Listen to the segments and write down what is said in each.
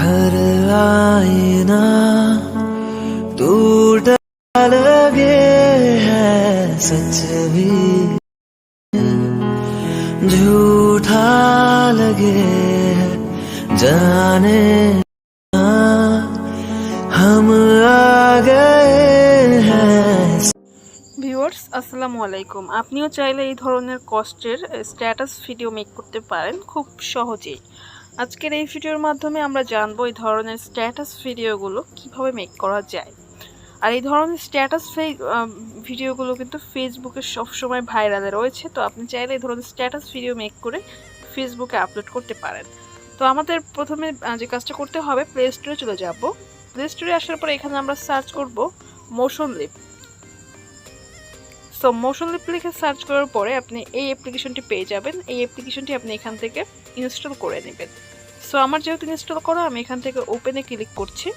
घर आए ना टूट लगे है सच भी झूठा लगे है जाने ना हम आ गए हैं। ভিউয়ার্স আসসালামু আলাইকুম। আপনিও চাইলে এই ধরনের কষ্টের স্ট্যাটাস ভিডিও মেক করতে পারেন খুব সহজেই। আজকের এই ভিডিওর মাধ্যমে আমরা জানবো এই ধরনের স্ট্যাটাস ভিডিওগুলো কিভাবে মেক করা যায়। আর এই ধরনের স্ট্যাটাস ভিডিওগুলো কিন্তু ফেসবুকে সবসময় ভাইরালে রয়েছে। তো আপনি চাইলে এই ধরনের স্ট্যাটাস ভিডিও মেক করে ফেসবুকে আপলোড করতে পারেন। তো আমাদের প্রথমে যে কাজটা করতে হবে, প্লে স্টোরে চলে যাব। প্লে স্টোরে আসার পরে এখানে আমরা সার্চ করব Motion Leap. So Motion Leap লিখে সার্চ করার পরে আপনি এই অ্যাপ্লিকেশনটি পেয়ে যাবেন। এই অ্যাপ্লিকেশনটি আপনি এখান থেকে ইনস্টল করে নেবেন। সো আমার যেহেতু ইনস্টল করা, আমি এখান থেকে ওপেনে ক্লিক করছি।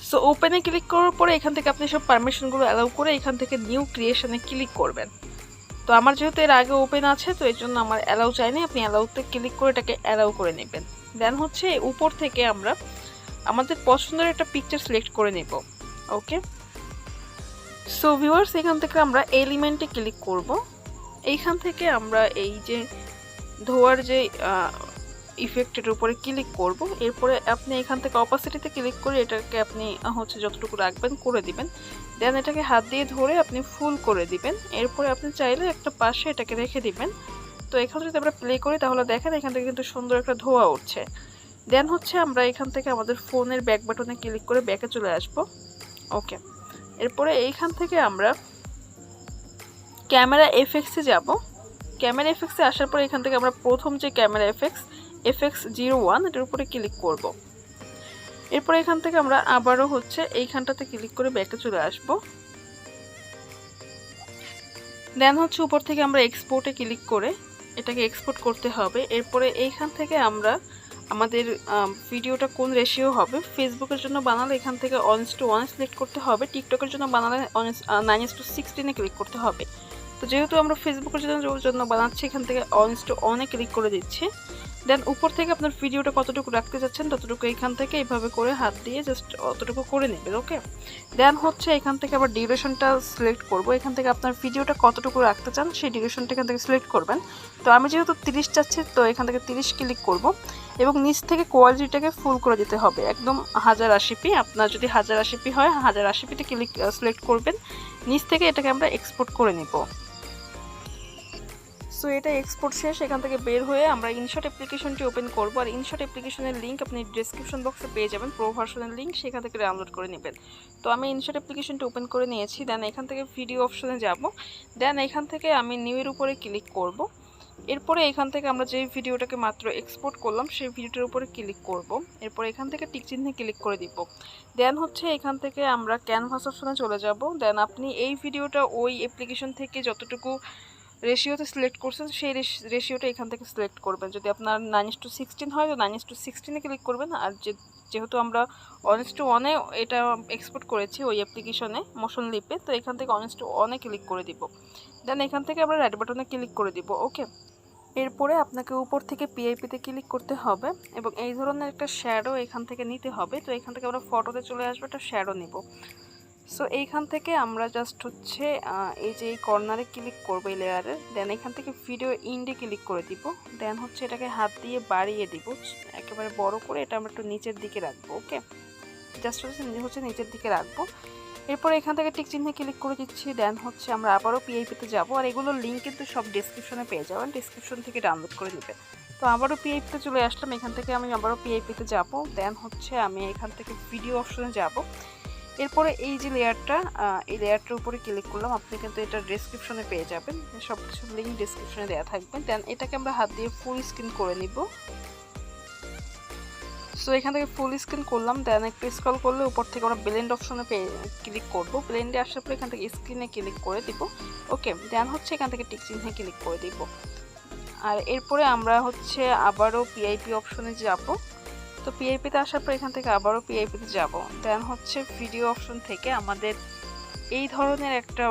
সো ওপেনে ক্লিক করার পরে এখান থেকে আপনি সব পারমিশনগুলো অ্যালাউ করে এখান থেকে নিউ ক্রিয়েশনে ক্লিক করবেন। তো আমার যেহেতু এর আগে ওপেন আছে, তো এর জন্য আমার অ্যালাউ চাইনি। আপনি অ্যালাউতে ক্লিক করে এটাকে অ্যালাউ করে নেবেন। দেন হচ্ছে উপর থেকে আমরা আমাদের পছন্দের একটা পিকচার সিলেক্ট করে নেব। ওকে, সো ভিউয়ার্স এখান থেকে আমরা এলিমেন্টে ক্লিক করব। এইখান থেকে আমরা এই যে ধোয়ার যে ইফেক্টের উপরে ক্লিক করব। এরপরে আপনি এখান থেকে অপাসিটিতে ক্লিক করে এটাকে আপনি হচ্ছে যতটুকু রাখবেন করে দিবেন। দেন এটাকে হাত দিয়ে ধরে আপনি ফুল করে দিবেন। এরপরে আপনি চাইলে একটা পাশে এটাকে রেখে দিবেন। তো এখানে যদি আমরা প্লে করি তাহলে দেখেন এখান থেকে কিন্তু সুন্দর একটা ধোয়া উঠছে। দেন হচ্ছে আমরা এখান থেকে আমাদের ফোনের ব্যাক বাটনে ক্লিক করে ব্যাকে চলে আসব। ওকে, এরপরে এইখান থেকে আমরা ক্যামেরা এফেক্টসে যাব। ক্যামেরা এফেক্টসে আসার পরে এখান থেকে আমরা প্রথম যে ক্যামেরা FX01 এটার উপরে ক্লিক করব। এরপরে এখান থেকে আমরা আবারও হচ্ছে এইখানটাতে ক্লিক করে ব্যাকে চলে আসব। দেন হচ্ছে উপর থেকে আমরা এক্সপোর্টে ক্লিক করে এটাকে এক্সপোর্ট করতে হবে। এরপরে এইখান থেকে আমরা আমাদের ভিডিওটা কোন রেশিও হবে, ফেসবুকের জন্য বানালে এখান থেকে 1:1 সিলেক্ট করতে হবে, টিকটকের জন্য বানালে 9:16 ক্লিক করতে হবে। তো যেহেতু আমরা ফেসবুকের জন্য বানাচ্ছি, এখান থেকে 1:1 ক্লিক করে দিচ্ছি। দেন উপর থেকে আপনার ভিডিওটা কতটুকু রাখতে চাচ্ছেন ততটুকু এখান থেকে এইভাবে করে হাত দিয়ে জাস্ট অতটুকু করে নেবেন। ওকে, দেন হচ্ছে এখান থেকে আবার ডিউরেশনটা সিলেক্ট করব। এখান থেকে আপনার ভিডিওটা কতটুকু রাখতে চান সেই ডিউরেশনটা এখান থেকে সিলেক্ট করবেন। তো আমি যেহেতু 30 চাচ্ছি, তো এখান থেকে 30 ক্লিক করব এবং নিচ থেকে কোয়ালিটিটাকে ফুল করে দিতে হবে একদম 1080p। আপনার যদি 1080p হয় 1080pতে ক্লিক সিলেক্ট করবেন। নিচ থেকে এটাকে আমরা এক্সপোর্ট করে নিব। সো এটা এক্সপোর্ট শেষ। এখান থেকে বের হয়ে আমরা ইনশট অ্যাপ্লিকেশনটি ওপেন করব। আর ইনশট অ্যাপ্লিকেশনের লিঙ্ক আপনি ডেসক্রিপশন বক্সে পেয়ে যাবেন, প্রো ভার্সনের লিঙ্ক, সেখান থেকে ডাউনলোড করে নেবেন। তো আমি ইনশট অ্যাপ্লিকেশনটি ওপেন করে নিয়েছি। দেন এখান থেকে ভিডিও অপশনে যাব। দেন এখান থেকে আমি নিউ এর উপরে ক্লিক করব। এরপরে এখান থেকে আমরা যে ভিডিওটাকে মাত্র এক্সপোর্ট করলাম সেই ভিডিওটার উপরে ক্লিক করব। এরপর এখান থেকে টিক চিহ্নে ক্লিক করে দিব। দেন হচ্ছে এখান থেকে আমরা ক্যানভাস অপশনে চলে যাব। দেন আপনি এই ভিডিওটা ওই অ্যাপ্লিকেশন থেকে যতটুকু রেশিওতে সিলেক্ট করছেন সেই রেশিওটা এখান থেকে সিলেক্ট করবেন। যদি আপনার 9:16 হয় তো 9:16 ক্লিক করবেন। আর যেহেতু আমরা 1:1 এটা এক্সপোর্ট করেছি ওই অ্যাপ্লিকেশনে মোশন লিপে, তো এখান থেকে 1:1 ক্লিক করে দিব। দেন এখান থেকে আমরা রাইট বাটনে ক্লিক করে দিব। ওকে, এরপরে আপনাকে উপর থেকে পিআইপিতে ক্লিক করতে হবে এবং এই ধরনের একটা শ্যাডো এখান থেকে নিতে হবে। তো এখান থেকে আমরা ফটোতে চলে আসবো, একটা শ্যাডো নিব। সো এইখান থেকে আমরা জাস্ট হচ্ছে এই যে এই কর্নারে ক্লিক করবো এই লেয়ারে। দেন এখান থেকে ভিডিও ইন্ডে ক্লিক করে দিব। দেন হচ্ছে এটাকে হাত দিয়ে বাড়িয়ে দিব একেবারে বড় করে, এটা আমরা একটু নিচের দিকে রাখবো। ওকে, জাস্ট হচ্ছে নিচের দিকে রাখবো। এরপর এখান থেকে টিক চিহ্নে ক্লিক করে দিচ্ছি। দেন হচ্ছে আমরা আবারও পিআইপিতে যাব। আর এগুলোর লিঙ্ক কিন্তু সব ডেসক্রিপশনে পেয়ে যাবেন, ডেসক্রিপশন থেকে ডাউনলোড করে নেবেন। তো আবারও পিআইপিতে চলে আসলাম। এখান থেকে আমি আবারও পিআইপিতে যাব। দেন হচ্ছে আমি এখান থেকে ভিডিও অপশনে যাব। এরপরে এই যে লেয়ারটা, এই লেয়ারটার উপরে ক্লিক করলাম। আপনি কিন্তু এটা ডেসক্রিপশনে পেয়ে যাবেন, সব কিছু লিঙ্ক ডেসক্রিপশনে দেওয়া থাকবে। দেন এটাকে আমরা হাত দিয়ে ফুল স্ক্রিন করে নিব। সো এখান থেকে ফুল স্ক্রিন করলাম। দেন একটু স্ক্রল করলে উপর থেকে আমরা ব্লেন্ড অপশনে ক্লিক করব। ব্লেন্ডে আসার পর এখান থেকে স্ক্রিনে ক্লিক করে দিব। ওকে, দেন হচ্ছে এখান থেকে টিক চিহ্নে ক্লিক করে দিব। আর এরপরে আমরা হচ্ছে আবারও পিআইপি অপশনে যাব। তো পিআইপিতে আসার পর এখান থেকে আবারও পিআইপিতে যাব। দেন হচ্ছে ভিডিও অপশন থেকে আমাদের এই ধরনের একটা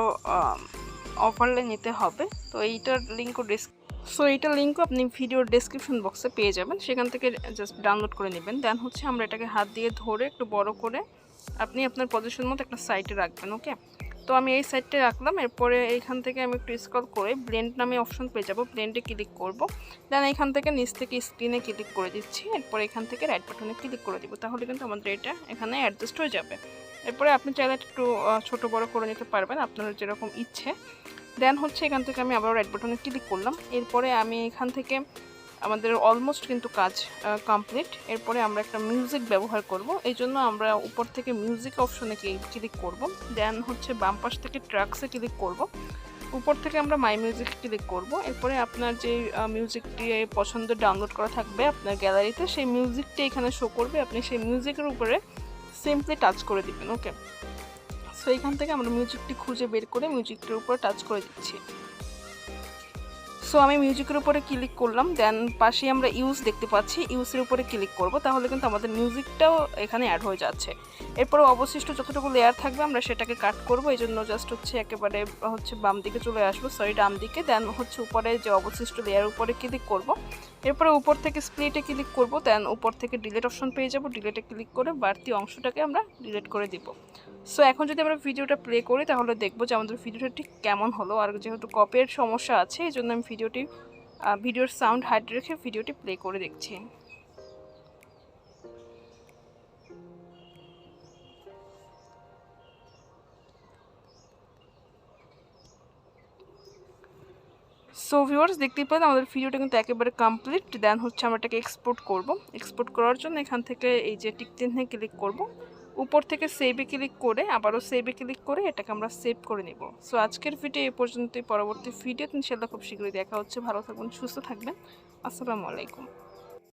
ওভারলে নিতে হবে। তো এইটার লিঙ্কও সো এইটার লিঙ্কও আপনি ভিডিওর ডেসক্রিপশন বক্সে পেয়ে যাবেন, সেখান থেকে জাস্ট ডাউনলোড করে নেবেন। দেন হচ্ছে আমরা এটাকে হাত দিয়ে ধরে একটু বড় করে আপনি আপনার পজিশন মতো একটা সাইডে রাখবেন। ওকে, তো আমি এই সাইডটা রাখলাম। এরপরে এইখান থেকে আমি একটু স্ক্রল করে ব্লেন্ড নামে অপশন পেয়ে যাবো, ব্লেন্ডে ক্লিক করব। দেন এখান থেকে নিচ থেকে স্ক্রিনে ক্লিক করে দিচ্ছি। এরপরে এখান থেকে রাইট বাটনে ক্লিক করে দিব, তাহলে কিন্তু আমাদের এটা এখানে অ্যাডজাস্ট হয়ে যাবে। এরপরে আপনি চাইলে একটু ছোট বড় করে নিতে পারবেন আপনার যেরকম ইচ্ছে। দেন হচ্ছে এখান থেকে আমি আবার রাইট বাটনে ক্লিক করলাম। এরপরে আমি এখান থেকে আমাদের অলমোস্ট কিন্তু কাজ কমপ্লিট। এরপরে আমরা একটা মিউজিক ব্যবহার করব, এই জন্য আমরা উপর থেকে মিউজিক অপশনে ক্লিক করব। দেন হচ্ছে বাম পাশ থেকে ট্র্যাকসে ক্লিক করব, উপর থেকে আমরা মাই মিউজিকে ক্লিক করব। এরপরে আপনার যে মিউজিকটি পছন্দ ডাউনলোড করা থাকবে আপনার গ্যালারিতে, সেই মিউজিকটি এখানে শো করবে, আপনি সেই মিউজিকের উপরে সিম্পলি টাচ করে দিবেন। ওকে, সো এখান থেকে আমরা মিউজিকটি খুঁজে বের করে মিউজিকটির উপরে টাচ করে দিচ্ছি। সো আমি মিউজিকের উপরে ক্লিক করলাম। দেন পাশে আমরা ইউজ দেখতে পাচ্ছি, ইউজের উপরে ক্লিক করব, তাহলে কিন্তু আমাদের মিউজিকটাও এখানে অ্যাড হয়ে যাচ্ছে। এরপরে অবশিষ্ট যতটুকু লেয়ার থাকবে আমরা সেটাকে কাট করব, এই জন্য জাস্ট হচ্ছে একেবারে হচ্ছে বাম দিকে চলে আসবো, সরি ডান দিকে। দেন হচ্ছে উপরে যে অবশিষ্ট লেয়ার উপরে ক্লিক করব। এরপরে উপর থেকে স্প্লিটে ক্লিক করব। দেন উপর থেকে ডিলিট অপশন পেয়ে যাব, ডিলিটে ক্লিক করে বাড়তি অংশটাকে আমরা ডিলিট করে দিব। সো এখন যদি আমরা ভিডিওটা প্লে করি তাহলে দেখবো যে আমাদের ভিডিওটা ঠিক কেমন হলো। আর যেহেতু কপির সমস্যা আছে এই জন্য আমি ভিডিওর সাউন্ড হাইড রেখে ভিডিওটি প্লে করে দেখছি। সো ভিউয়ার্স দেখতেই পেলেন আমাদের ভিডিওটা কিন্তু একেবারে কমপ্লিট। দেন হচ্ছে আমরা এটাকে এক্সপোর্ট করব। এক্সপোর্ট করার জন্য এখান থেকে এই যে টিক চিহ্নে ক্লিক করব, উপর থেকে সেভে ক্লিক করে আবারও সেভে ক্লিক করে এটাকে আমরা সেভ করে নিব। সো আজকের ভিডিও এই পর্যন্তই, পরবর্তী ভিডিও ইনশাআল্লাহ খুব শীঘ্রই দেখা হচ্ছে। ভালো থাকবেন, সুস্থ থাকবেন, আসসালামু আলাইকুম।